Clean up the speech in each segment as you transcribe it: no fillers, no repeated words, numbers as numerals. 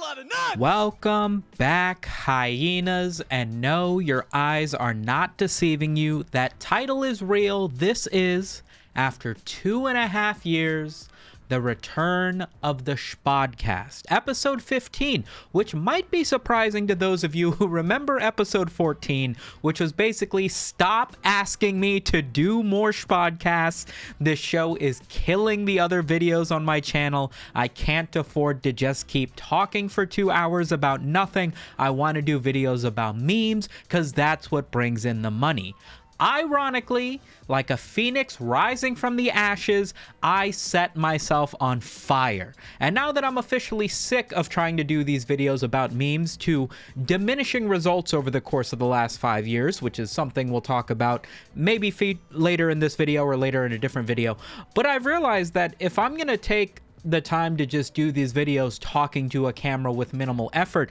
lot of nuts! Welcome back, hyenas, and no, your eyes are not deceiving you. That title is real. This is, after 2.5 years, the return of the Spodcast, episode 15, which might be surprising to those of you who remember episode 14, which was basically stop asking me to do more Spodcasts. This show is killing the other videos on my channel. I can't afford to just keep talking for 2 hours about nothing. I want to do videos about memes because that's what brings in the money. Ironically, like a phoenix rising from the ashes, I set myself on fire. And now that I'm officially sick of trying to do these videos about memes to diminishing results over the course of the last 5 years, which is something we'll talk about maybe later in this video or later in a different video, but I've realized that if I'm going to take the time to just do these videos talking to a camera with minimal effort,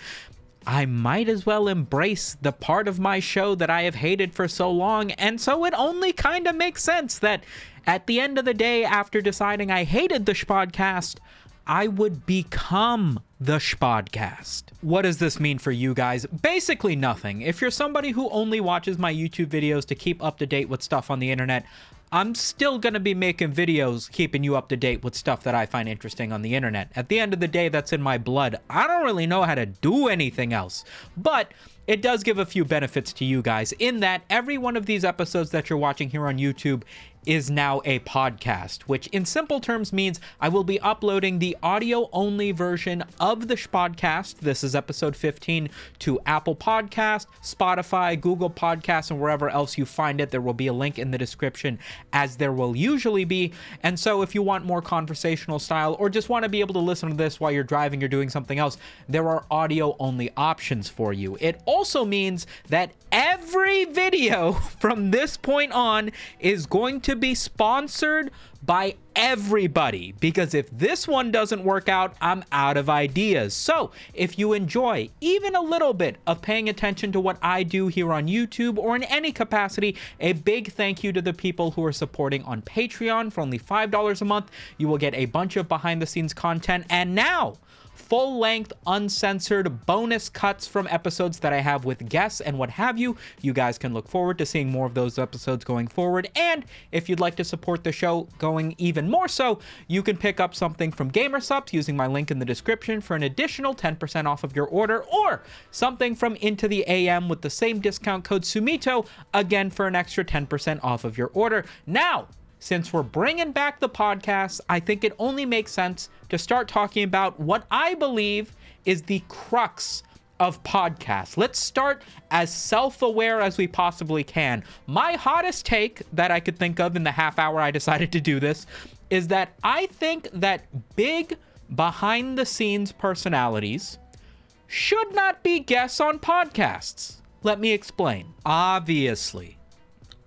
I might as well embrace the part of my show that I have hated for so long. And so it only kind of makes sense that at the end of the day, after deciding I hated the Spodcast, I would become the Spodcast. What does this mean for you guys? Basically nothing. If you're somebody who only watches my YouTube videos to keep up to date with stuff on the internet, I'm still going to be making videos keeping you up to date with stuff that I find interesting on the internet. At the end of the day, that's in my blood. I don't really know how to do anything else, but it does give a few benefits to you guys in that every one of these episodes that you're watching here on YouTube is now a podcast, which in simple terms means I will be uploading the audio-only version of the Spodcast. This is episode 15 to Apple Podcast, Spotify, Google Podcasts, and wherever else you find it. There will be a link in the description, as there will usually be. And so if you want more conversational style or just want to be able to listen to this while you're driving or doing something else, there are audio-only options for you. It also means that every video from this point on is going to be sponsored by everybody, because if this one doesn't work out, I'm out of ideas. So if you enjoy even a little bit of paying attention to what I do here on YouTube or in any capacity, a big thank you to the people who are supporting on Patreon. For only $5 a month, you will get a bunch of behind the scenes content, and now full-length, uncensored bonus cuts from episodes that I have with guests and what have you. You guys can look forward to seeing more of those episodes going forward. And if you'd like to support the show going even more so, you can pick up something from GamerSupps using my link in the description for an additional 10% off of your order, or something from Into the AM with the same discount code Sumito, again for an extra 10% off of your order. Now, since we're bringing back the podcast, I think it only makes sense to start talking about what I believe is the crux of podcasts. Let's start as self-aware as we possibly can. My hottest take that I could think of in the half hour I decided to do this is that I think that big behind-the-scenes personalities should not be guests on podcasts. Let me explain.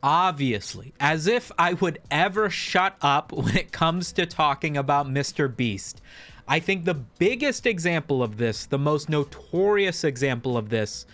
Obviously, as if I would ever shut up when it comes to talking about MrBeast. I think the biggest example of this, the most notorious example of this,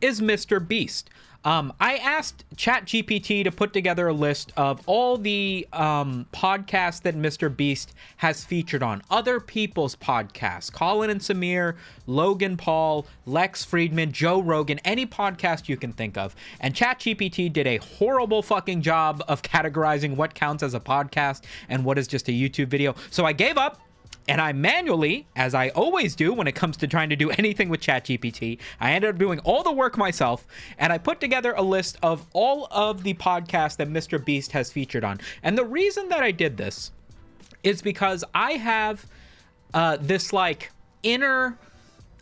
is MrBeast. I asked ChatGPT to put together a list of all the podcasts that MrBeast has featured on. Other people's podcasts. Colin and Samir, Logan Paul, Lex Friedman, Joe Rogan, any podcast you can think of. And ChatGPT did a horrible fucking job of categorizing what counts as a podcast and what is just a YouTube video. So I gave up. And I manually, as I always do when it comes to trying to do anything with ChatGPT, I ended up doing all the work myself, and I put together a list of all of the podcasts that MrBeast has featured on. And the reason that I did this is because I have this like inner,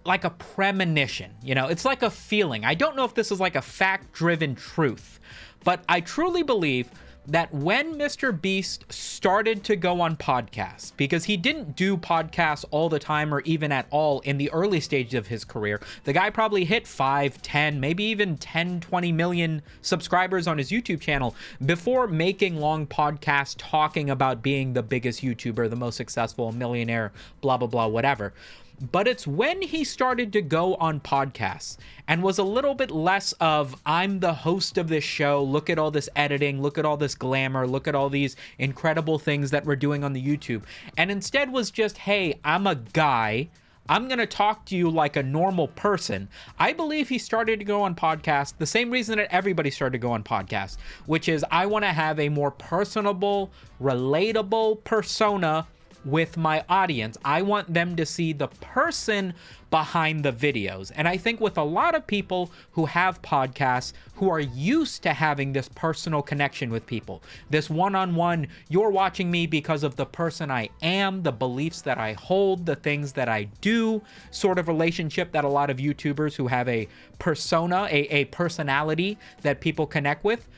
like a premonition, you know, it's like a feeling. I don't know if this is like a fact-driven truth, but I truly believe that when MrBeast started to go on podcasts, because he didn't do podcasts all the time or even at all in the early stages of his career, the guy probably hit 5, 10, maybe even 10, 20 million subscribers on his YouTube channel before making long podcasts talking about being the biggest YouTuber, the most successful, millionaire, blah, blah, blah, whatever. But it's when he started to go on podcasts and was a little bit less of, I'm the host of this show, look at all this editing, look at all this glamour, look at all these incredible things that we're doing on the YouTube. And instead was just, hey, I'm a guy, I'm going to talk to you like a normal person. I believe he started to go on podcasts the same reason that everybody started to go on podcasts, which is I want to have a more personable, relatable persona with my audience. I want them to see the person behind the videos. And I think with a lot of people who have podcasts, who are used to having this personal connection with people, this one-on-one, you're watching me because of the person I am, the beliefs that I hold, the things that I do, sort of relationship that a lot of YouTubers who have a persona, a personality that people connect with,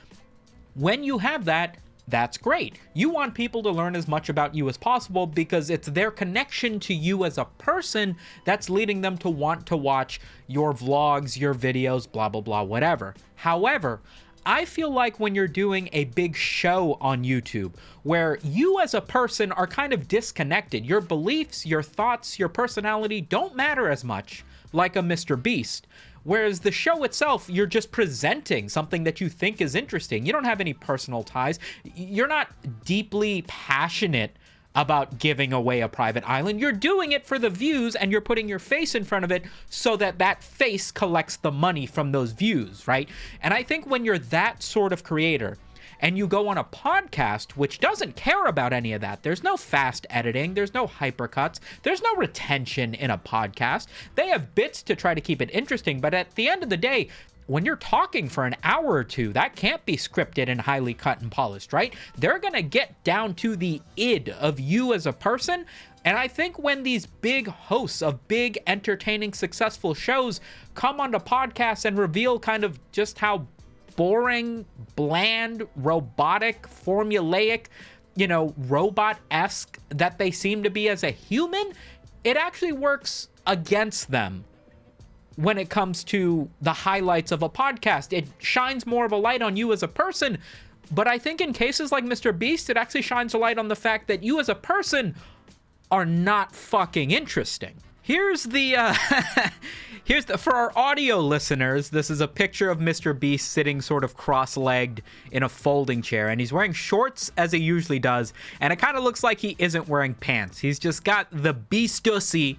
when you have that, that's great. You want people to learn as much about you as possible because it's their connection to you as a person that's leading them to want to watch your vlogs, your videos, blah, blah, blah, whatever. However, I feel like when you're doing a big show on YouTube where you as a person are kind of disconnected, your beliefs, your thoughts, your personality don't matter as much like a MrBeast. Whereas the show itself, you're just presenting something that you think is interesting. You don't have any personal ties. You're not deeply passionate about giving away a private island. You're doing it for the views and you're putting your face in front of it so that that face collects the money from those views, right? And I think when you're that sort of creator, and you go on a podcast which doesn't care about any of that. There's no fast editing. There's no hypercuts. There's no retention in a podcast. They have bits to try to keep it interesting, but at the end of the day, when you're talking for an hour or two, that can't be scripted and highly cut and polished, right? They're going to get down to the id of you as a person. And I think when these big hosts of big, entertaining, successful shows come onto podcasts and reveal kind of just how boring, bland, robotic, formulaic, robot-esque that they seem to be as a human, it actually works against them when it comes to the highlights of a podcast. It shines more of a light on you as a person, but I think in cases like MrBeast, it actually shines a light on the fact that you as a person are not fucking interesting. Here's the for our audio listeners, this is a picture of MrBeast sitting sort of cross-legged in a folding chair, and he's wearing shorts as he usually does, and it kind of looks like he isn't wearing pants. He's just got the Beastussy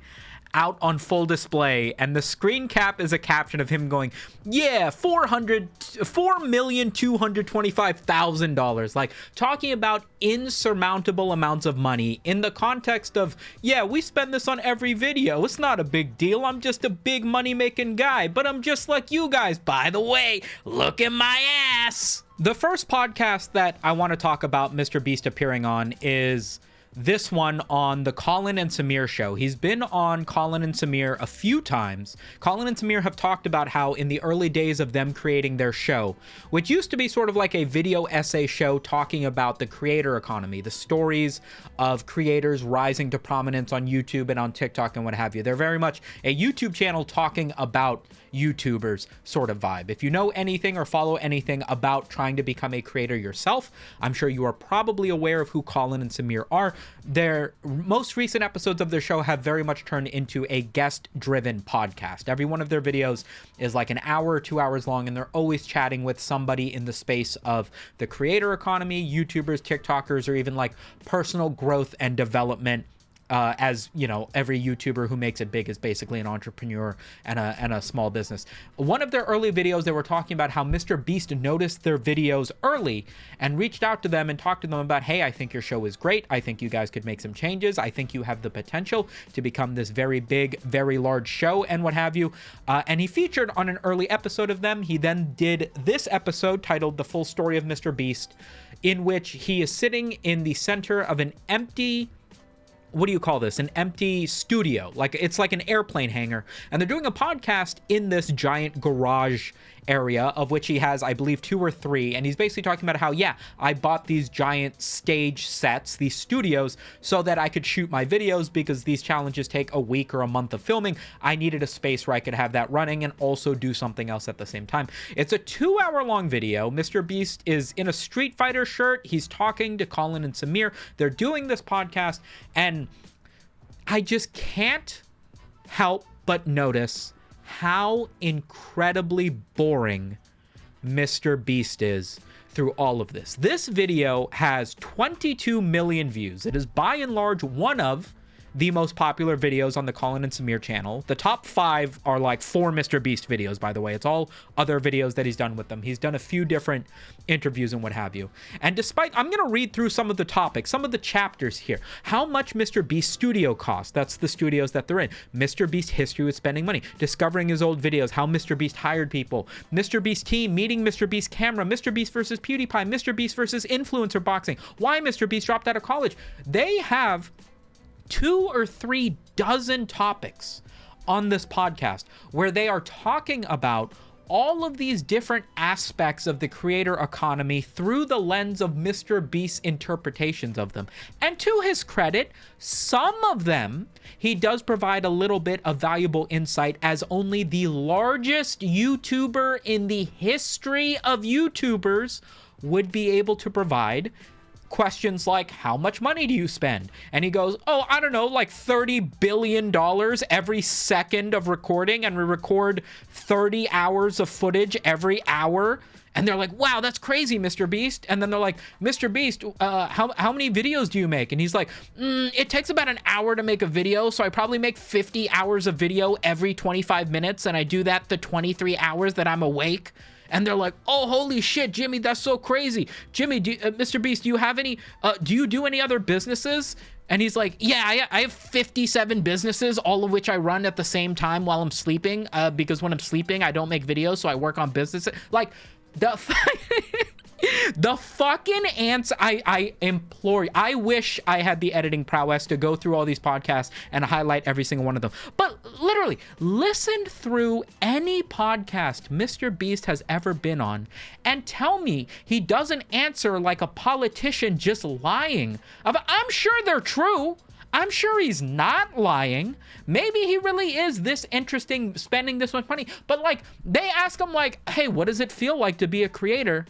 out on full display, and the screen cap is a caption of him going, yeah, $4,225,000, like talking about insurmountable amounts of money in the context of, yeah, we spend this on every video. It's not a big deal. I'm just a big money-making guy, but I'm just like you guys. By the way, look at my ass. The first podcast that I want to talk about MrBeast appearing on is this one on the Colin and Samir show. He's been on Colin and Samir a few times. Colin and Samir have talked about how in the early days of them creating their show, which used to be sort of like a video essay show talking about the creator economy, the stories of creators rising to prominence on YouTube and on TikTok and what have you. They're very much a YouTube channel talking about YouTubers sort of vibe. If you know anything or follow anything about trying to become a creator yourself, I'm sure you are probably aware of who Colin and Samir are. Their most recent episodes of their show have very much turned into a guest-driven podcast. Every one of their videos is like an hour or 2 hours long, and they're always chatting with somebody in the space of the creator economy, YouTubers, TikTokers, or even like personal growth and development. As you know, every YouTuber who makes it big is basically an entrepreneur and a small business. One of their early videos, they were talking about how MrBeast noticed their videos early and reached out to them and talked to them about, hey, I think your show is great. I think you guys could make some changes. I think you have the potential to become this very big, very large show and what have you. And he featured on an early episode of them. He then did this episode titled The Full Story of MrBeast, in which he is sitting in the center of an empty, what do you call this? An empty studio. Like it's like an airplane hangar. And they're doing a podcast in this giant garage area, of which he has, I believe, 2 or 3. And he's basically talking about how, yeah, I bought these giant stage sets, these studios, so that I could shoot my videos because these challenges take a week or a month of filming. I needed a space where I could have that running and also do something else at the same time. It's a 2-hour-long video. MrBeast is in a Street Fighter shirt. He's talking to Colin and Samir. They're doing this podcast, and I just can't help but notice how incredibly boring MrBeast is through all of this. This video has 22 million views. It is by and large one of the most popular videos on the Colin and Samir channel. The top 5 are like 4 MrBeast videos, by the way. It's all other videos that he's done with them. He's done a few different interviews and what have you. And despite, I'm going to read through some of the topics, some of the chapters here. How much MrBeast studio costs. That's the studios that they're in. MrBeast history with spending money. Discovering his old videos. How MrBeast hired people. MrBeast team. Meeting MrBeast camera. MrBeast versus PewDiePie. MrBeast versus influencer boxing. Why MrBeast dropped out of college. They have 2 or 3 dozen topics on this podcast where they are talking about all of these different aspects of the creator economy through the lens of MrBeast's interpretations of them. And to his credit, some of them, he does provide a little bit of valuable insight, as only the largest YouTuber in the history of YouTubers would be able to provide. Questions like, how much money do you spend? And he goes, oh, I don't know, like $30 billion every second of recording, and we record 30 hours of footage every hour. And they're like, wow, that's crazy, MrBeast. And then they're like, MrBeast, how many videos do you make? And he's like, it takes about an hour to make a video, so I probably make 50 hours of video every 25 minutes, and I do that the 23 hours that I'm awake. And they're like, oh, holy shit, Jimmy, that's so crazy. Jimmy, MrBeast, do you have any, do you do any other businesses? And he's like, yeah, I have 57 businesses, all of which I run at the same time while I'm sleeping, because when I'm sleeping, I don't make videos, so I work on businesses. Like, the fucking answer, I implore you. I wish I had the editing prowess to go through all these podcasts and highlight every single one of them. But literally, listen through any podcast MrBeast has ever been on and tell me he doesn't answer like a politician just lying. I'm sure they're true. I'm sure he's not lying. Maybe he really is this interesting spending this much money. But like, they ask him like, hey, what does it feel like to be a creator?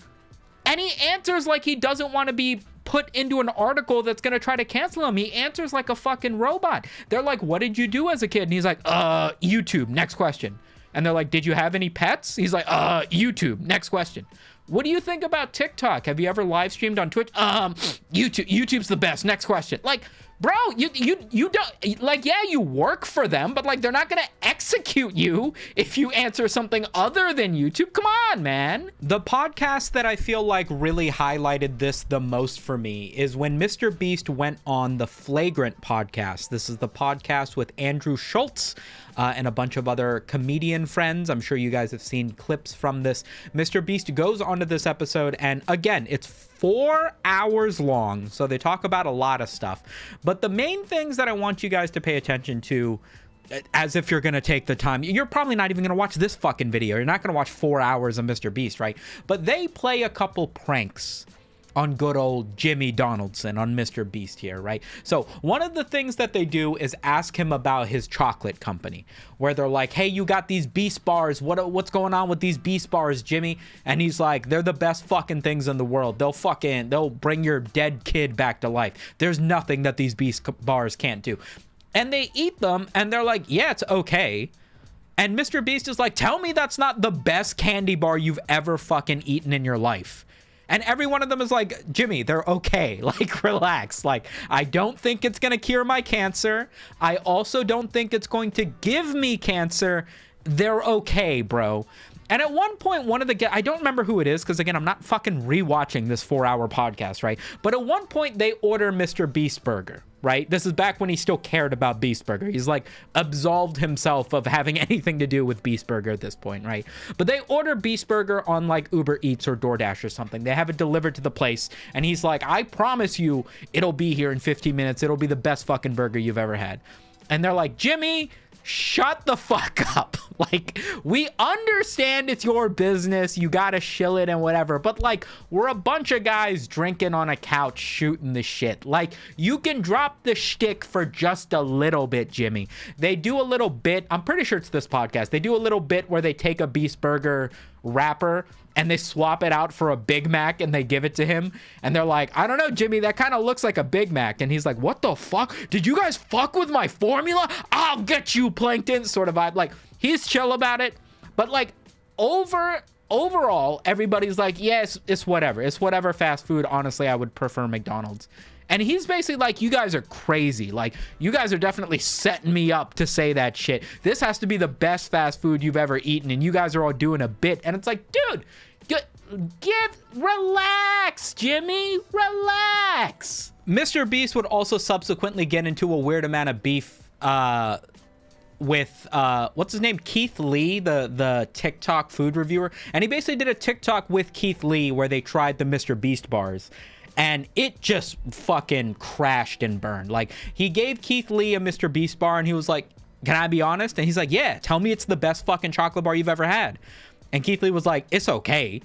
And he answers like he doesn't want to be put into an article that's going to try to cancel him. He answers like a fucking robot. They're like, what did you do as a kid? And he's like, YouTube, next question. And they're like, did you have any pets? He's like, YouTube, next question. What do you think about TikTok? Have you ever live streamed on Twitch? YouTube's the best, next question. Like, bro, you don't, like, yeah, you work for them, but like, they're not gonna execute you if you answer something other than YouTube. Come on, man. The podcast that I feel like really highlighted this the most for me is when MrBeast went on the Flagrant podcast. This is the podcast with Andrew Schultz and a bunch of other comedian friends. I'm sure you guys have seen clips from this. MrBeast goes onto this episode, and again, it's 4 hours long, so they talk about a lot of stuff. But the main things that I want you guys to pay attention to, as if you're going to take the time, you're probably not even going to watch this fucking video. You're not going to watch 4 hours of MrBeast, right? But they play a couple pranks on good old Jimmy Donaldson on MrBeast here, right? So one of the things that they do is ask him about his chocolate company, where they're like, hey, you got these Beast bars. What's going on with these Beast bars, Jimmy? And he's like, they're the best fucking things in the world. They'll bring your dead kid back to life. There's nothing that these Beast bars can't do. And they eat them, and they're like, yeah, it's okay. And MrBeast is like, tell me that's not the best candy bar you've ever fucking eaten in your life. And every one of them is like, Jimmy, they're okay. Like, relax. Like, I don't think it's going to cure my cancer. I also don't think it's going to give me cancer. They're okay, bro. And at one point, one of the guys, I don't remember who it is, because again, I'm not fucking rewatching this 4-hour podcast, right? But at one point, they order MrBeast Burger, right? This is back when he still cared about Beast Burger. He's like absolved himself of having anything to do with Beast Burger at this point, right? But they order Beast Burger on like Uber Eats or DoorDash or something. They have it delivered to the place, and he's like, I promise you it'll be here in 15 minutes. It'll be the best fucking burger you've ever had. And they're like, Jimmy, shut the fuck up. Like, we understand it's your business, you gotta shill it and whatever, but like, we're a bunch of guys drinking on a couch shooting the shit. Like, you can drop the shtick for just a little bit, Jimmy. They do a little bit, I'm pretty sure it's this podcast, they do a little bit where they take a Beast Burger wrapper and they swap it out for a Big Mac and they give it to him, and they're like, I don't know, Jimmy, that kind of looks like a Big Mac. And he's like, what the fuck? Did you guys fuck with my formula? I'll get you, Plankton, sort of vibe. Like, he's chill about it, but like overall, everybody's like, yes, it's whatever. It's whatever fast food. Honestly, I would prefer McDonald's. And he's basically like, you guys are crazy. Like, you guys are definitely setting me up to say that shit. This has to be the best fast food you've ever eaten, and you guys are all doing a bit. And it's like, dude, relax, Jimmy, relax. MrBeast would also subsequently get into a weird amount of beef with what's his name, Keith Lee, the TikTok food reviewer. And he basically did a TikTok with Keith Lee where they tried the MrBeast bars, and it just fucking crashed and burned. Like, he gave Keith Lee a MrBeast bar and he was like, can I be honest? And he's like, yeah, tell me it's the best fucking chocolate bar you've ever had. And Keith Lee was like, it's okay.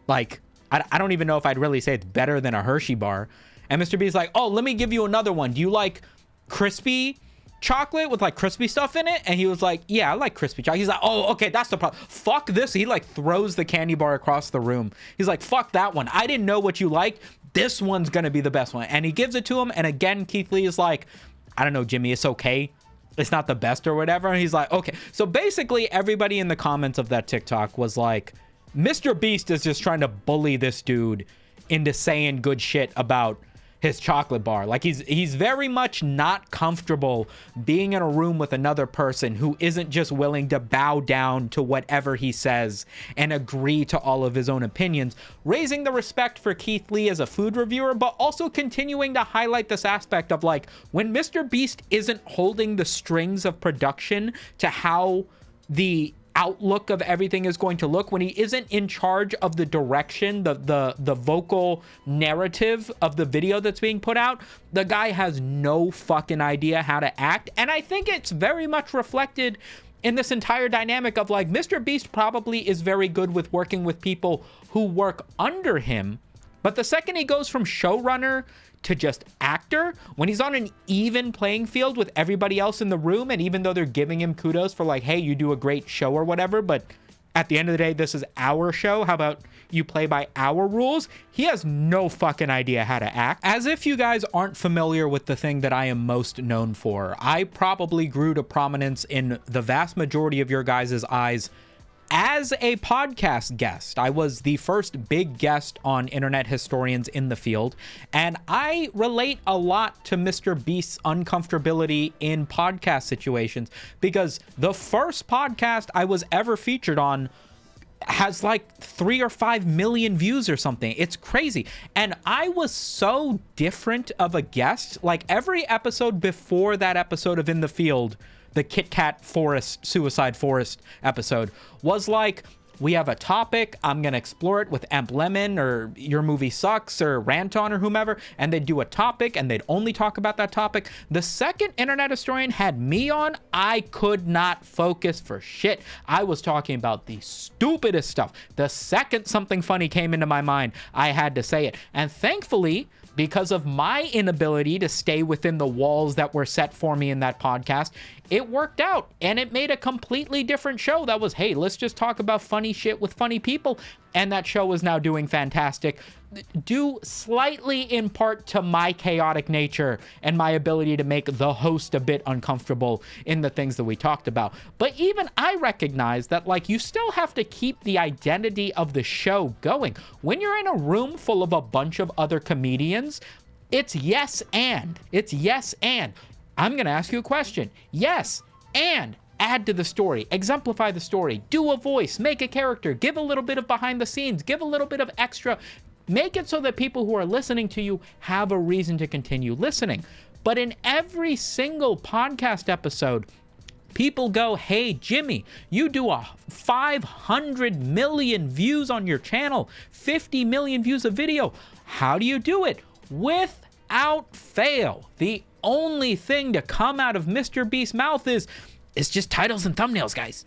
Like, I don't even know if I'd really say it's better than a Hershey bar. And MrBeast's like, oh, let me give you another one. Do you like crispy chocolate with like crispy stuff in it? And he was like, yeah, I like crispy chocolate. He's like, oh, okay, that's the problem. Fuck this. He like throws the candy bar across the room. He's like, fuck that one. I didn't know what you like. This one's gonna be the best one. And he gives it to him. And again, Keith Lee is like, I don't know, Jimmy, it's okay. It's not the best or whatever. And he's like, okay. So basically everybody in the comments of that TikTok was like, MrBeast is just trying to bully this dude into saying good shit about his chocolate bar. Like, he's very much not comfortable being in a room with another person who isn't just willing to bow down to whatever he says and agree to all of his own opinions, raising the respect for Keith Lee as a food reviewer, but also continuing to highlight this aspect of like, when MrBeast isn't holding the strings of production to how the outlook of everything is going to look, when he isn't in charge of the direction, the vocal narrative of the video that's being put out, the guy has no fucking idea how to act. And I think it's very much reflected in this entire dynamic of like, MrBeast probably is very good with working with people who work under him, but the second he goes from showrunner to just actor, when he's on an even playing field with everybody else in the room, and even though they're giving him kudos for like, hey, you do a great show or whatever, but at the end of the day, this is our show, how about you play by our rules, he has no fucking idea how to act. As if you guys aren't familiar with the thing that I am most known for, I probably grew to prominence in the vast majority of your guys' eyes as a podcast guest. I was the first big guest on Internet Historians in the Field, and I relate a lot to MrBeast's uncomfortability in podcast situations, because the first podcast I was ever featured on has like 3 or 5 million views or something. It's crazy. And I was so different of a guest. Like, every episode before that episode of In the Field, the Kit Kat Forest, Suicide Forest episode, was like, we have a topic, I'm gonna explore it with Emp Lemon or Your Movie Sucks or Rant On or whomever, and they'd do a topic and they'd only talk about that topic. The second Internet Historian had me on, I could not focus for shit. I was talking about the stupidest stuff. The second something funny came into my mind, I had to say it. And thankfully, because of my inability to stay within the walls that were set for me in that podcast, it worked out, and it made a completely different show that was, hey, let's just talk about funny shit with funny people. And that show is now doing fantastic, due slightly in part to my chaotic nature and my ability to make the host a bit uncomfortable in the things that we talked about. But even I recognize that, like, you still have to keep the identity of the show going. When you're in a room full of a bunch of other comedians, it's yes and. It's yes and. I'm going to ask you a question. Yes, and add to the story, exemplify the story, do a voice, make a character, give a little bit of behind the scenes, give a little bit of extra, make it so that people who are listening to you have a reason to continue listening. But in every single podcast episode, people go, hey, Jimmy, you do a 500 million views on your channel, 50 million views a video. How do you do it? Without fail, the only thing to come out of MrBeast's mouth is, it's just titles and thumbnails, guys.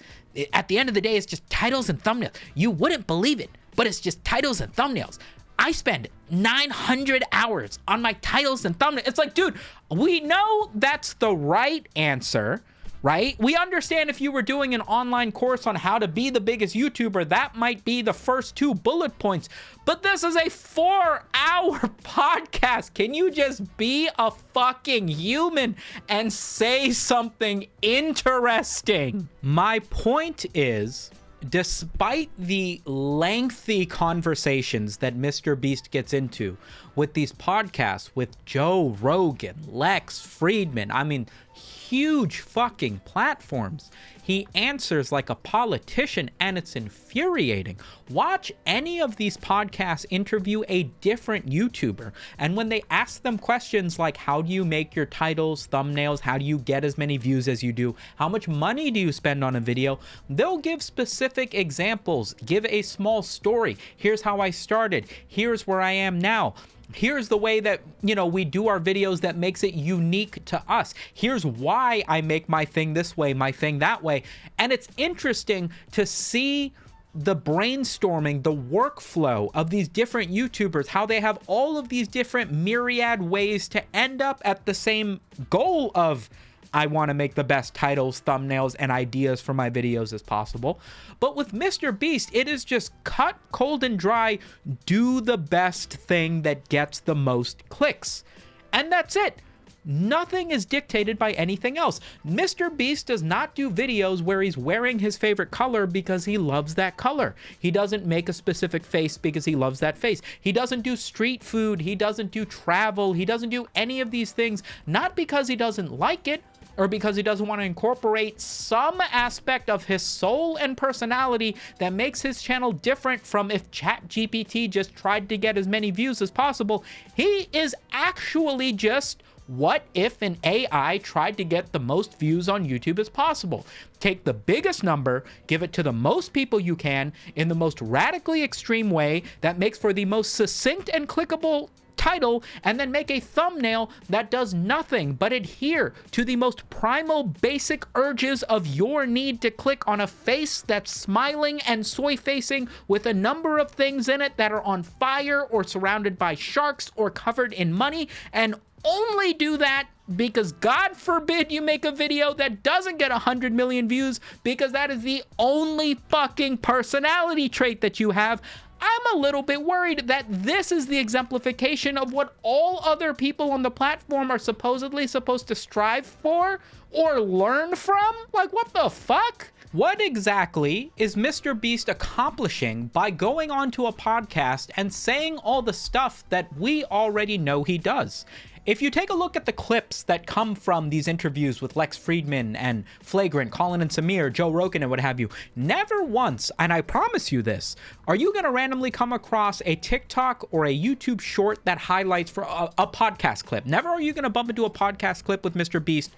At the end of the day, it's just titles and thumbnails. You wouldn't believe it, but it's just titles and thumbnails. I spend 900 hours on my titles and thumbnails. It's like, dude, we know that's the right answer, right? We understand if you were doing an online course on how to be the biggest YouTuber, that might be the first 2 bullet points. But this is a 4-hour podcast. Can you just be a fucking human and say something interesting? My point is, despite the lengthy conversations that MrBeast gets into with these podcasts with Joe Rogan, Lex Friedman. I mean, huge fucking platforms. He answers like a politician, and it's infuriating. Watch any of these podcasts interview a different YouTuber, and when they ask them questions like, how do you make your titles, thumbnails, how do you get as many views as you do, how much money do you spend on a video, they'll give specific examples, give a small story. Here's how I started, here's where I am now, here's the way that, you know, we do our videos that makes it unique to us. Here's why I make my thing this way, my thing that way. And it's interesting to see the brainstorming, the workflow of these different YouTubers, how they have all of these different myriad ways to end up at the same goal of, I want to make the best titles, thumbnails, and ideas for my videos as possible. But with MrBeast, it is just cut cold and dry, do the best thing that gets the most clicks. And that's it. Nothing is dictated by anything else. MrBeast does not do videos where he's wearing his favorite color because he loves that color. He doesn't make a specific face because he loves that face. He doesn't do street food. He doesn't do travel. He doesn't do any of these things, not because he doesn't like it, or because he doesn't want to incorporate some aspect of his soul and personality that makes his channel different from if ChatGPT just tried to get as many views as possible. He is actually just, what if an AI tried to get the most views on YouTube as possible? Take the biggest number, give it to the most people you can in the most radically extreme way that makes for the most succinct and clickable title, and then make a thumbnail that does nothing but adhere to the most primal basic urges of your need to click on a face that's smiling and soy facing with a number of things in it that are on fire or surrounded by sharks or covered in money, and only do that because God forbid you make a video that doesn't get 100 million views because that is the only fucking personality trait that you have. I'm a little bit worried that this is the exemplification of what all other people on the platform are supposedly supposed to strive for or learn from. Like, what the fuck? What exactly is MrBeast accomplishing by going onto a podcast and saying all the stuff that we already know he does? If you take a look at the clips that come from these interviews with Lex Friedman and Flagrant, Colin and Samir, Joe Rogan and what have you, never once, and I promise you this, are you going to randomly come across a TikTok or a YouTube short that highlights for a podcast clip. Never are you going to bump into a podcast clip with MrBeast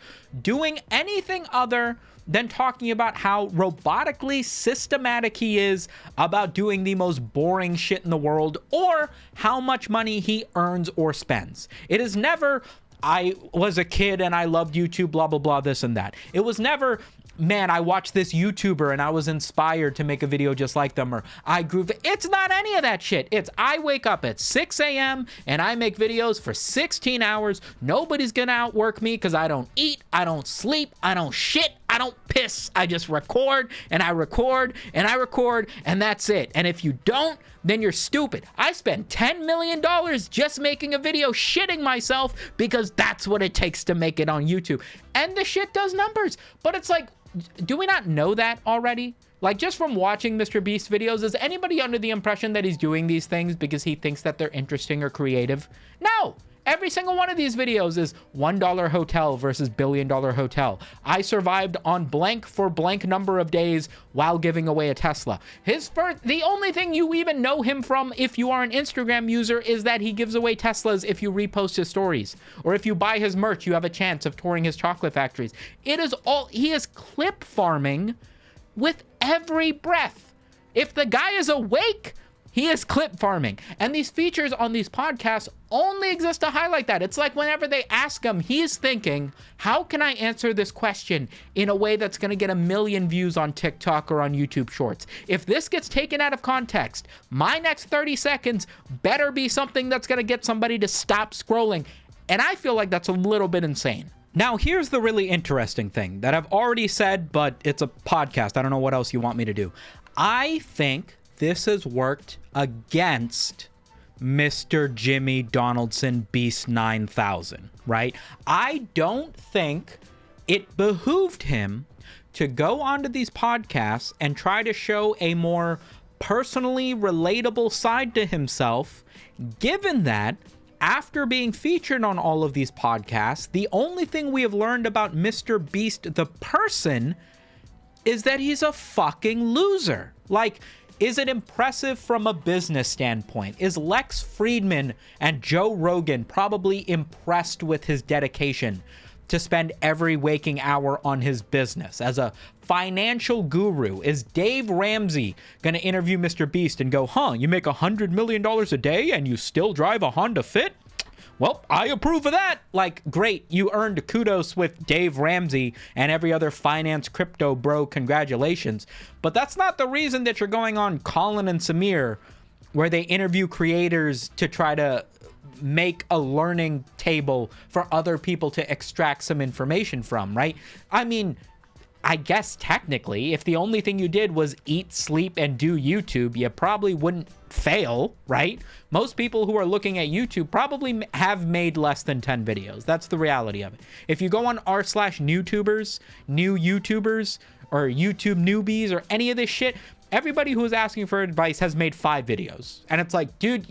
doing anything other than talking about how robotically systematic he is about doing the most boring shit in the world, or how much money he earns or spends. It is never, I was a kid and I loved YouTube, blah, blah, blah, this and that. It was never, man, I watched this YouTuber and I was inspired to make a video just like them, or I grew. It's not any of that shit. It's I wake up at 6 a.m. and I make videos for 16 hours. Nobody's gonna outwork me because I don't eat, I don't sleep, I don't shit, I don't piss. I just record and I record and I record, and that's it. And if you don't, then you're stupid. I spent $10 million just making a video shitting myself because that's what it takes to make it on YouTube. And the shit does numbers. But it's like, do we not know that already? Like, just from watching MrBeast videos, is anybody under the impression that he's doing these things because he thinks that they're interesting or creative? No. Every single one of these videos is $1 hotel versus $1 billion hotel. I survived on blank for blank number of days while giving away a Tesla. The only thing you even know him from if you are an Instagram user is that he gives away Teslas if you repost his stories. Or if you buy his merch, you have a chance of touring his chocolate factories. It is all, he is clip farming with every breath. If the guy is awake, he is clip farming. And these features on these podcasts only exist to highlight that. It's like whenever they ask him, he's thinking, how can I answer this question in a way that's going to get 1 million views on TikTok or on YouTube Shorts? If this gets taken out of context, my next 30 seconds better be something that's going to get somebody to stop scrolling. And I feel like that's a little bit insane. Now, here's the really interesting thing that I've already said, but it's a podcast. I don't know what else you want me to do. I think this has worked against Mr. Jimmy Donaldson Beast 9000, right? I don't think it behooved him to go onto these podcasts and try to show a more personally relatable side to himself, given that after being featured on all of these podcasts, the only thing we have learned about MrBeast, the person, is that he's a fucking loser. Like, is it impressive from a business standpoint? Is Lex Friedman and Joe Rogan probably impressed with his dedication to spend every waking hour on his business as a financial guru? Is Dave Ramsey going to interview MrBeast and go, you make $100 million a day and you still drive a Honda Fit? Well, I approve of that. Like, great. You earned kudos with Dave Ramsey and every other finance crypto bro. Congratulations. But that's not the reason that you're going on Colin and Samir, where they interview creators to try to make a learning table for other people to extract some information from, right? I mean, I guess technically, if the only thing you did was eat, sleep, and do YouTube, you probably wouldn't fail, right? Most people who are looking at YouTube probably have made less than 10 videos. That's the reality of it. If you go on r/newtubers, new YouTubers, or YouTube newbies, or any of this shit, everybody who is asking for advice has made 5 videos. And it's like, dude,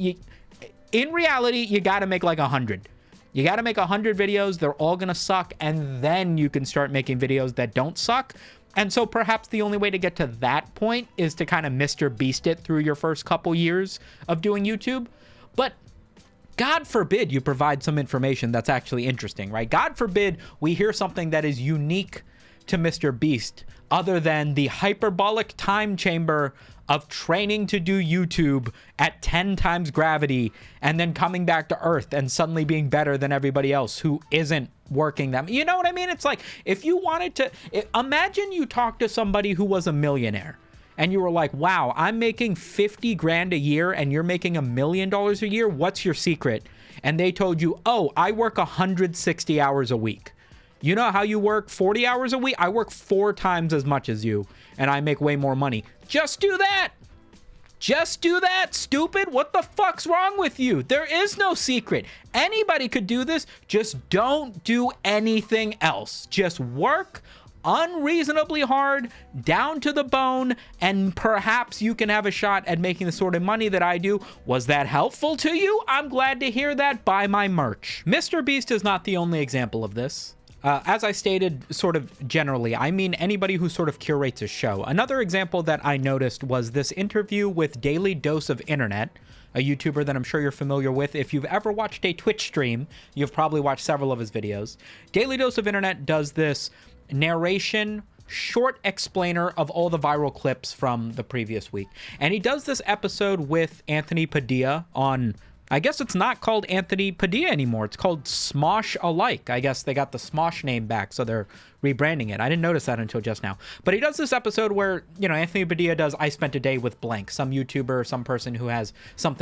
in reality, you got to make like 100. You got to make 100 videos. They're all going to suck. And then you can start making videos that don't suck. And so perhaps the only way to get to that point is to kind of MrBeast it through your first couple years of doing YouTube. But God forbid you provide some information that's actually interesting, right? God forbid we hear something that is unique to MrBeast other than the hyperbolic time chamber of training to do YouTube at 10 times gravity and then coming back to Earth and suddenly being better than everybody else who isn't working them. You know what I mean? It's like, if you wanted to, imagine you talk to somebody who was a millionaire and you were like, wow, I'm making 50 grand a year and you're making $1 million a year. What's your secret? And they told you, oh, I work 160 hours a week. You know how you work 40 hours a week? I work 4 times as much as you, and I make way more money. Just do that. Just do that, stupid. What the fuck's wrong with you? There is no secret. Anybody could do this. Just don't do anything else. Just work unreasonably hard, down to the bone, and perhaps you can have a shot at making the sort of money that I do. Was that helpful to you? I'm glad to hear that. Buy my merch. MrBeast is not the only example of this. As I stated, sort of generally, I mean anybody who sort of curates a show. Another example that I noticed was this interview with Daily Dose of Internet, a YouTuber that I'm sure you're familiar with. If you've ever watched a Twitch stream, you've probably watched several of his videos. Daily Dose of Internet does this narration, short explainer of all the viral clips from the previous week. And he does this episode with Anthony Padilla on, I guess it's not called Anthony Padilla anymore. It's called Smosh Alike. I guess they got the Smosh name back, so they're rebranding it. I didn't notice that until just now. But he does this episode where, you know, Anthony Padilla does I Spent a Day with Blank, some YouTuber, some person who has some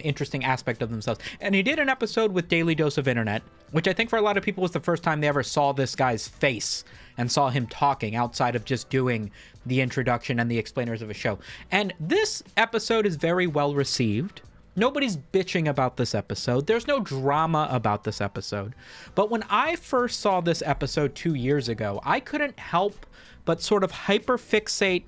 interesting aspect of themselves. And he did an episode with Daily Dose of Internet, which I think for a lot of people was the first time they ever saw this guy's face and saw him talking outside of just doing the introduction and the explainers of a show. And this episode is very well received. Nobody's bitching about this episode. There's no drama about this episode. But when I first saw this episode 2 years ago, I couldn't help but sort of hyperfixate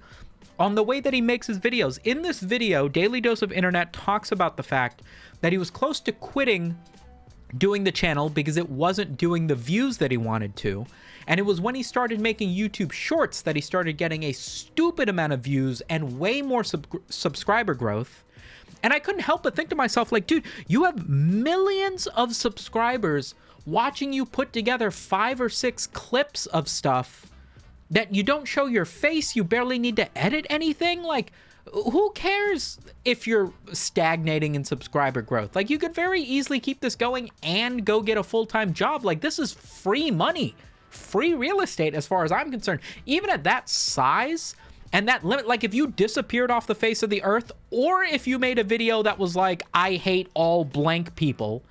on the way that he makes his videos. In this video, Daily Dose of Internet talks about the fact that he was close to quitting doing the channel because it wasn't doing the views that he wanted to. And it was when he started making YouTube shorts that he started getting a stupid amount of views and way more subscriber growth. And I couldn't help but think to myself, like, dude, you have millions of subscribers watching you put together 5 or 6 clips of stuff that you don't show your face. You barely need to edit anything. Like, who cares if you're stagnating in subscriber growth? Like, you could very easily keep this going and go get a full-time job. Like, this is free money, free real estate as far as I'm concerned. Even at that size and that limit, like if you disappeared off the face of the earth, or if you made a video that was like, I hate all blank people,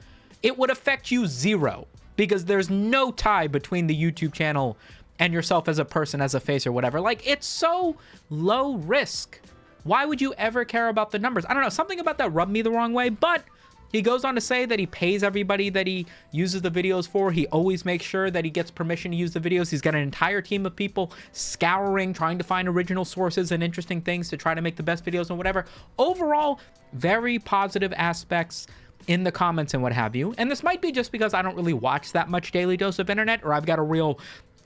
it would affect you zero, because there's no tie between the YouTube channel and yourself as a person, as a face or whatever. Like, it's so low risk. Why would you ever care about the numbers? I don't know, something about that rubbed me the wrong way. But he goes on to say that he pays everybody that he uses the videos for. He always makes sure that he gets permission to use the videos. He's got an entire team of people scouring, trying to find original sources and interesting things to try to make the best videos and whatever. Overall, very positive aspects. in the comments and what have you. And this might be just because I don't really watch that much Daily Dose of Internet, or I've got a real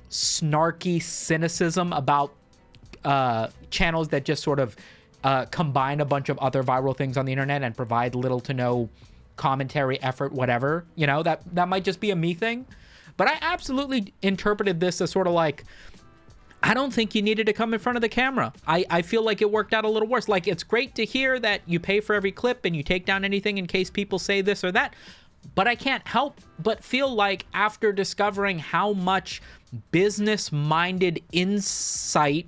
snarky cynicism about channels that just sort of combine a bunch of other viral things on the internet and provide little to no commentary, effort, whatever. You know, that might just be a me thing. But I absolutely interpreted this as sort of like, I don't think you needed to come in front of the camera. I feel like it worked out a little worse. Like, it's great to hear that you pay for every clip and you take down anything in case people say this or that. But I can't help but feel like after discovering how much business-minded insight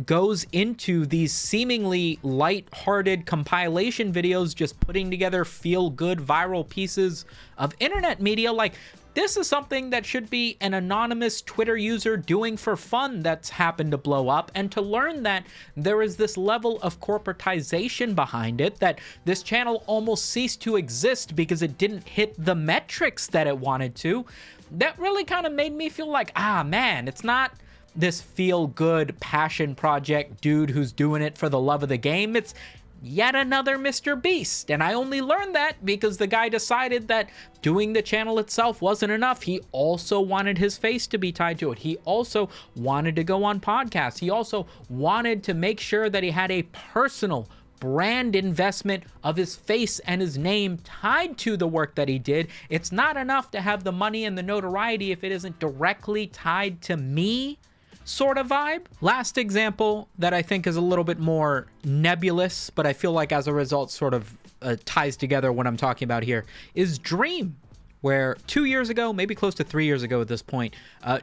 goes into these seemingly light-hearted compilation videos, just putting together feel-good viral pieces of internet media, like, this is something that should be an anonymous Twitter user doing for fun that's happened to blow up, and to learn that there is this level of corporatization behind it, that this channel almost ceased to exist because it didn't hit the metrics that it wanted to, that really kind of made me feel like, man, it's not this feel-good passion project dude who's doing it for the love of the game. It's yet another MrBeast. And I only learned that because the guy decided that doing the channel itself wasn't enough. He also wanted his face to be tied to it. He also wanted to go on podcasts. He also wanted to make sure that he had a personal brand investment of his face and his name tied to the work that he did. It's not enough to have the money and the notoriety if it isn't directly tied to me, sort of vibe. Last example that I think is a little bit more nebulous, but I feel like as a result sort of ties together what I'm talking about here, is Dream, where 2 years ago, maybe close to 3 years ago at this point,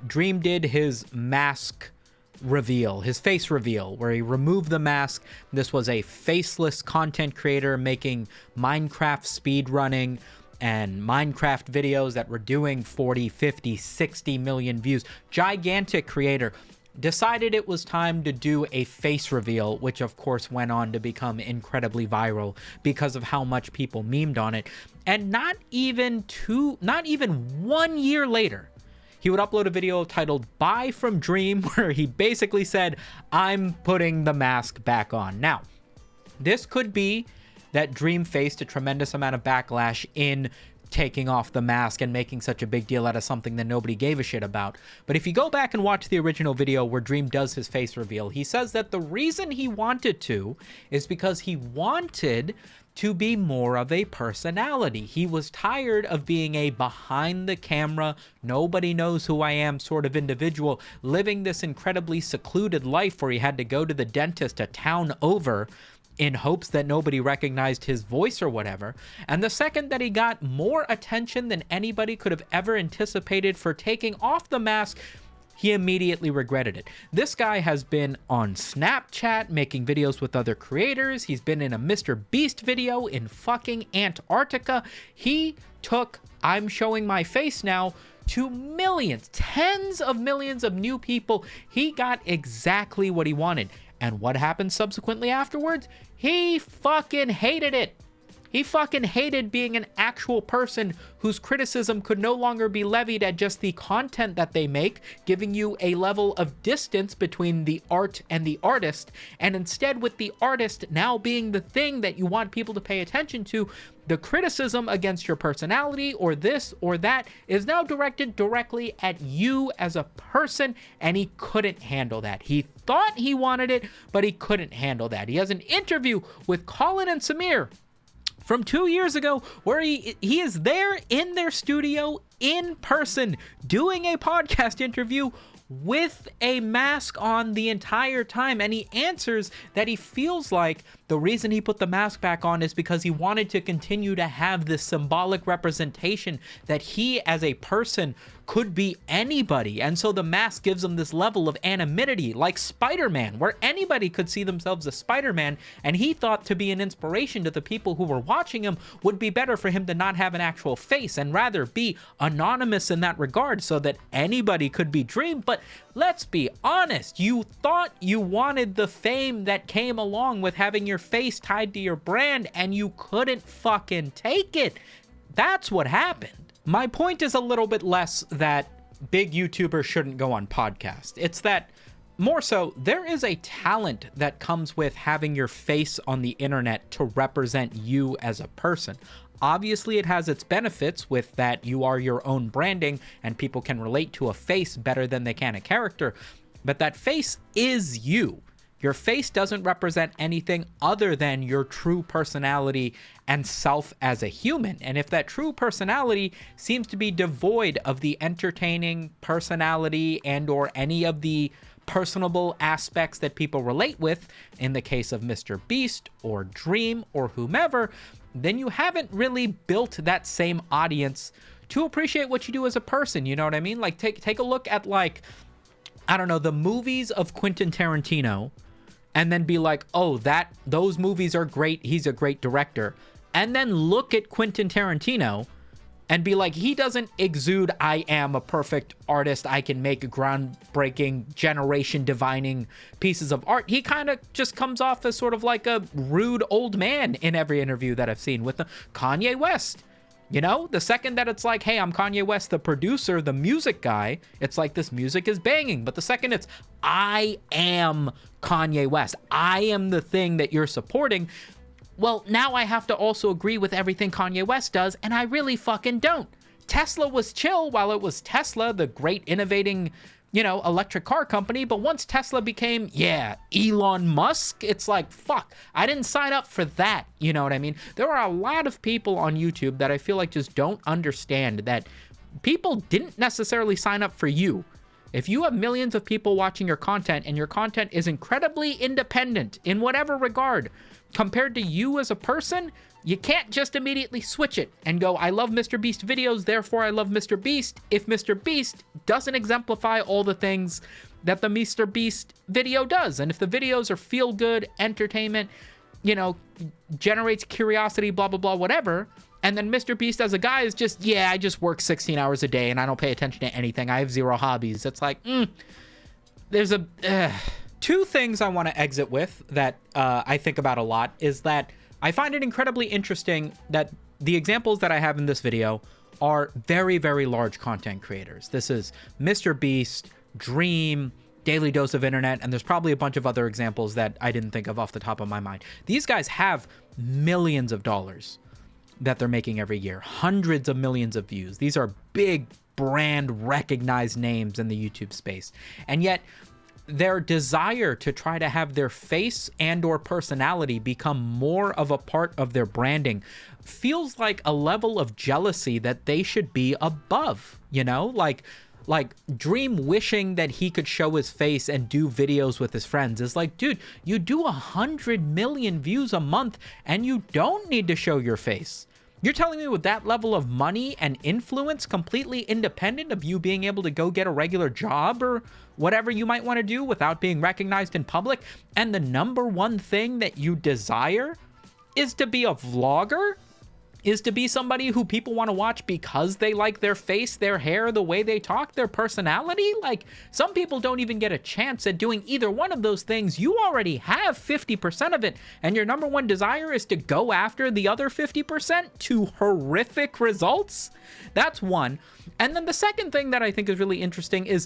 Dream did his mask reveal, his face reveal, where he removed the mask. This was a faceless content creator making Minecraft speedrunning and Minecraft videos that were doing 40, 50, 60 million views. Gigantic creator. Decided it was time to do a face reveal, which of course went on to become incredibly viral because of how much people memed on it. And not even 1 year later, he would upload a video titled "Bye from Dream," where he basically said, "I'm putting the mask back on." Now, this could be that Dream faced a tremendous amount of backlash in taking off the mask and making such a big deal out of something that nobody gave a shit about. But if you go back and watch the original video where Dream does his face reveal, he says that the reason he wanted to is because he wanted to be more of a personality. He was tired of being a behind the camera, nobody knows who I am sort of individual, living this incredibly secluded life where he had to go to the dentist a town over in hopes that nobody recognized his voice or whatever. And the second that he got more attention than anybody could have ever anticipated for taking off the mask, he immediately regretted it. This guy has been on Snapchat making videos with other creators. He's been in a MrBeast video in fucking Antarctica. He took "I'm showing my face now" to millions, tens of millions of new people. He got exactly what he wanted. And what happened subsequently afterwards? He fucking hated it. He fucking hated being an actual person whose criticism could no longer be levied at just the content that they make, giving you a level of distance between the art and the artist, and instead with the artist now being the thing that you want people to pay attention to, the criticism against your personality or this or that is now directed directly at you as a person, and he couldn't handle that. He thought he wanted it, but he couldn't handle that. He has an interview with Colin and Samir from 2 years ago where he is there in their studio in person doing a podcast interview with a mask on the entire time, and he answers that he feels like the reason he put the mask back on is because he wanted to continue to have this symbolic representation that he as a person could be anybody, and so the mask gives him this level of anonymity, like Spider-Man, where anybody could see themselves as Spider-Man, and he thought to be an inspiration to the people who were watching him would be better for him to not have an actual face and rather be anonymous in that regard so that anybody could be Dream. But let's be honest, you thought you wanted the fame that came along with having your face tied to your brand, and you couldn't fucking take it. That's what happened. My point is a little bit less that big YouTubers shouldn't go on podcasts. It's that more so there is a talent that comes with having your face on the internet to represent you as a person. Obviously, it has its benefits with that you are your own branding and people can relate to a face better than they can a character. But that face is you. Your face doesn't represent anything other than your true personality and self as a human. And if that true personality seems to be devoid of the entertaining personality and or any of the personable aspects that people relate with, in the case of MrBeast or Dream or whomever, then you haven't really built that same audience to appreciate what you do as a person. You know what I mean? Like take a look at, like, I don't know, the movies of Quentin Tarantino, and then be like, oh, those movies are great, he's a great director. And then look at Quentin Tarantino and be like, he doesn't exude, I am a perfect artist, I can make groundbreaking, generation-defining pieces of art. He kind of just comes off as sort of like a rude old man in every interview that I've seen with Kanye West. You know, the second that it's like, hey, I'm Kanye West, the producer, the music guy, it's like, this music is banging. But the second it's, I am Kanye West, I am the thing that you're supporting, well, now I have to also agree with everything Kanye West does, and I really fucking don't. Tesla was chill while it was Tesla, the great innovating, you know, electric car company. But once Tesla became, Elon Musk, it's like, fuck, I didn't sign up for that. You know what I mean? There are a lot of people on YouTube that I feel like just don't understand that people didn't necessarily sign up for you. If you have millions of people watching your content and your content is incredibly independent in whatever regard compared to you as a person, you can't just immediately switch it and go, I love MrBeast videos, therefore I love MrBeast, if MrBeast doesn't exemplify all the things that the MrBeast video does. And if the videos are feel good, entertainment, you know, generates curiosity, blah, blah, blah, whatever, and then MrBeast as a guy is just, I just work 16 hours a day and I don't pay attention to anything, I have zero hobbies. It's like, there's two things I want to exit with that I think about a lot is that I find it incredibly interesting that the examples that I have in this video are very, very large content creators. This is MrBeast, Dream, Daily Dose of Internet, and there's probably a bunch of other examples that I didn't think of off the top of my mind. These guys have millions of dollars that they're making every year, hundreds of millions of views. These are big brand recognized names in the YouTube space. And yet their desire to try to have their face and or personality become more of a part of their branding feels like a level of jealousy that they should be above, you know? Like Dream wishing that he could show his face and do videos with his friends is like, dude, you do 100 million views a month and you don't need to show your face. You're telling me with that level of money and influence, completely independent of you being able to go get a regular job or whatever you might want to do without being recognized in public, and the number one thing that you desire is to be a vlogger? Is to be somebody who people want to watch because they like their face, their hair, the way they talk, their personality? Like, some people don't even get a chance at doing either one of those things. You already have 50% of it, and your number one desire is to go after the other 50% to horrific results? That's one. And then the second thing that I think is really interesting is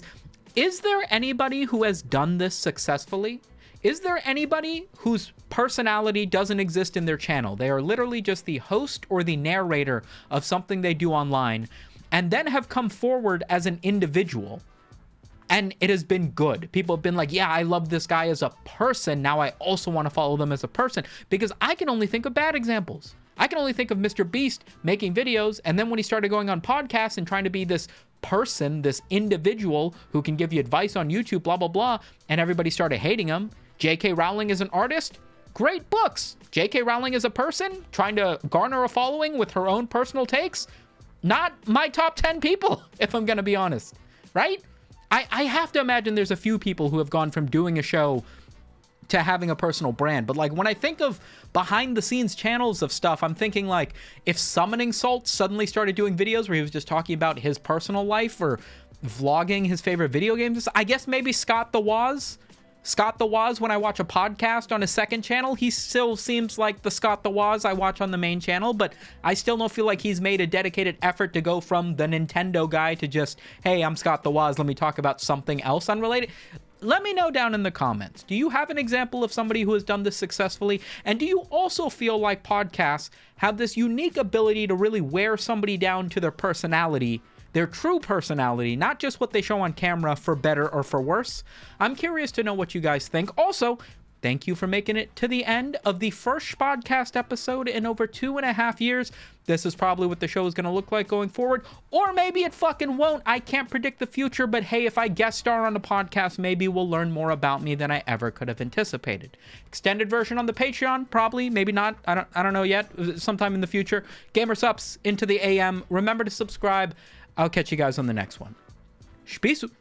there anybody who has done this successfully? Is there anybody whose personality doesn't exist in their channel? They are literally just the host or the narrator of something they do online and then have come forward as an individual and it has been good. People have been like, yeah, I love this guy as a person. Now I also want to follow them as a person, because I can only think of bad examples. I can only think of MrBeast making videos, and then when he started going on podcasts and trying to be this person, this individual who can give you advice on YouTube, blah, blah, blah, and everybody started hating him. J.K. Rowling is an artist, great books. J.K. Rowling is a person trying to garner a following with her own personal takes. Not my top 10 people, if I'm going to be honest, right? I have to imagine there's a few people who have gone from doing a show to having a personal brand. But like when I think of behind the scenes channels of stuff, I'm thinking like if Summoning Salt suddenly started doing videos where he was just talking about his personal life or vlogging his favorite video games, I guess maybe Scott the Woz, when I watch a podcast on his second channel, he still seems like the Scott the Woz I watch on the main channel, but I still don't feel like he's made a dedicated effort to go from the Nintendo guy to just, hey, I'm Scott the Woz, let me talk about something else unrelated. Let me know down in the comments. Do you have an example of somebody who has done this successfully? And do you also feel like podcasts have this unique ability to really wear somebody down to their personality, their true personality, not just what they show on camera, for better or for worse? I'm curious to know what you guys think. Also, thank you for making it to the end of the first podcast episode in over 2.5 years. This is probably what the show is going to look like going forward. Or maybe it fucking won't. I can't predict the future. But hey, if I guest star on the podcast, maybe we'll learn more about me than I ever could have anticipated. Extended version on the Patreon, probably. Maybe not. I don't know yet. Sometime in the future. Gamer Sups into the AM. Remember to subscribe. I'll catch you guys on the next one. Peace.